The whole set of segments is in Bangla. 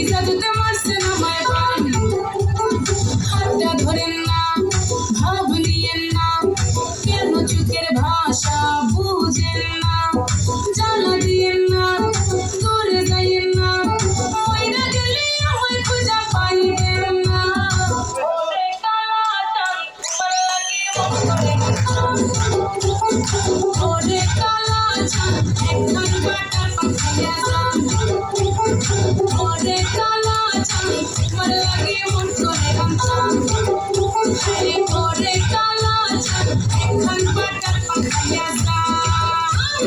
জাদুতে মারছেন আমায় প্রাণ হাতটা ধরেন না ভাব নিয়েন না কেন চোখের ভাষা বুঝেন না জ্বালা দিয়েন না দূরে যাইয়েন না মইরা গেলে আমায় খুঁজা পাইবেন না ওরে কালা চাঁদ তোমার লাগি মন করে ওরে কালা চাঁদ একখান বাটার পাখাইয়া যান ওরে কালা চাঁদ তোমার লাগি মন করে আমচান ওরে কালা চাঁদ একখান বাটার পাখাইয়া যান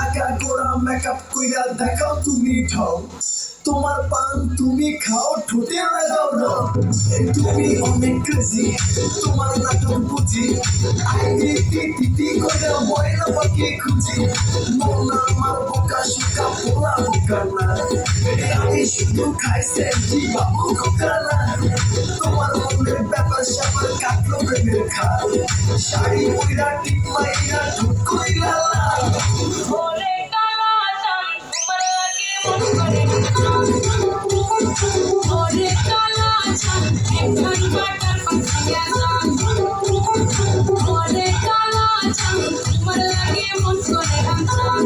আগা গোড়া মেকআপ কইরা দেখাও তুমি ঠাও তোমার পান তুমি খাও ঠোঁটে লাগাও রং তুমি অনেক ক্রেজি তোমার নাটক বুঝি আইডি টিটি কইরা ময়না পাখি খুঁজি মোনা আমার বোকা শুকা পোলা বোকা না আমি শুধু খাইছে কি বাবু খোকা না তোমার মনের ব্যাপার স্যাপার কাটলো প্রেমের খাল শাড়ি পইরা টিপ মাইরা ঠোঁট কইরা লাল ওরে কালা চাঁদ তোমার লাগি মন করে ওরে কালা চাঁদ একখান বাটার পাখাইয়া যান ওরে কালা চাঁদ তোমার লাগি মন করে আমচান